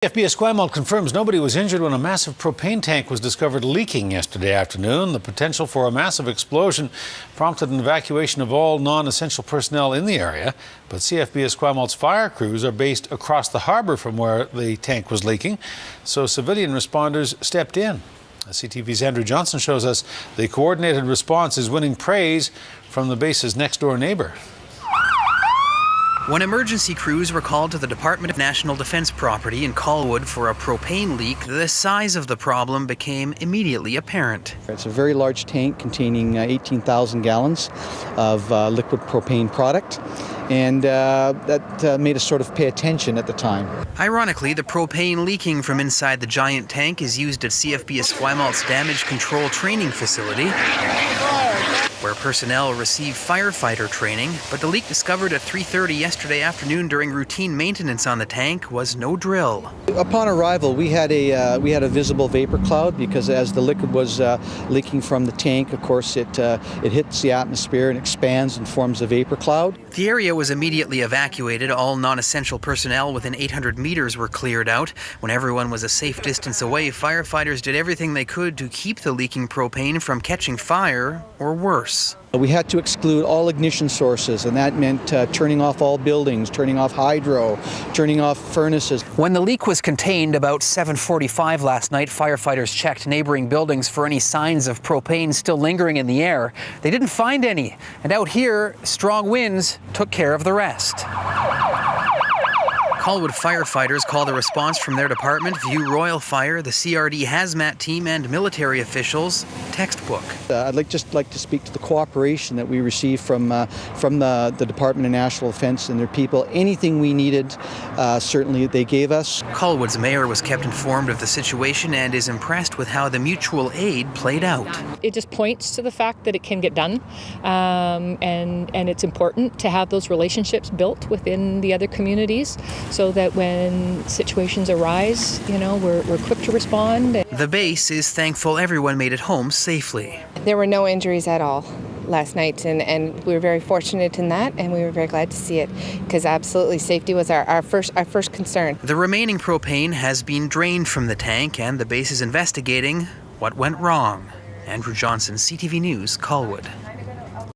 CFB Esquimalt confirms nobody was injured when a massive propane tank was discovered leaking yesterday afternoon. The potential for a massive explosion prompted an evacuation of all non-essential personnel in the area. But CFB Esquimalt's fire crews are based across the harbour from where the tank was leaking, so civilian responders stepped in. CTV's Andrew Johnson shows us the coordinated response is winning praise from the base's next-door neighbour. When emergency crews were called to the Department of National Defence property in Colwood for a propane leak, the size of the problem became immediately apparent. It's a very large tank containing 18,000 gallons of liquid propane product, and that made us sort of pay attention at the time. Ironically, the propane leaking from inside the giant tank is used at CFB Esquimalt's damage control training facility, where personnel receive firefighter training, but the leak discovered at 3:30 yesterday afternoon during routine maintenance on the tank was no drill. Upon arrival, we had a visible vapor cloud because as the liquid was leaking from the tank, of course, it hits the atmosphere and expands and forms a vapor cloud. The area was immediately evacuated. All non-essential personnel within 800 meters were cleared out. When everyone was a safe distance away, firefighters did everything they could to keep the leaking propane from catching fire or worse. We had to exclude all ignition sources, and that meant turning off all buildings, turning off hydro, turning off furnaces. When the leak was contained about 7:45 last night, firefighters checked neighboring buildings for any signs of propane still lingering in the air. They didn't find any, and out here, strong winds took care of the rest. Colwood firefighters called a response from their department, View Royal Fire, the CRD hazmat team, and military officials textbook. I'd like to speak to the cooperation that we received from the Department of National Defence and their people. Anything we needed, certainly they gave us. Colwood's mayor was kept informed of the situation and is impressed with how the mutual aid played out. It just points to the fact that it can get done, and it's important to have those relationships built within the other communities, so that when situations arise, we're quick to respond. The base is thankful everyone made it home safely. There were no injuries at all last night, and we were very fortunate in that, and we were very glad to see it, because absolutely safety was our first concern. The remaining propane has been drained from the tank, and the base is investigating what went wrong. Andrew Johnson, CTV News, Colwood.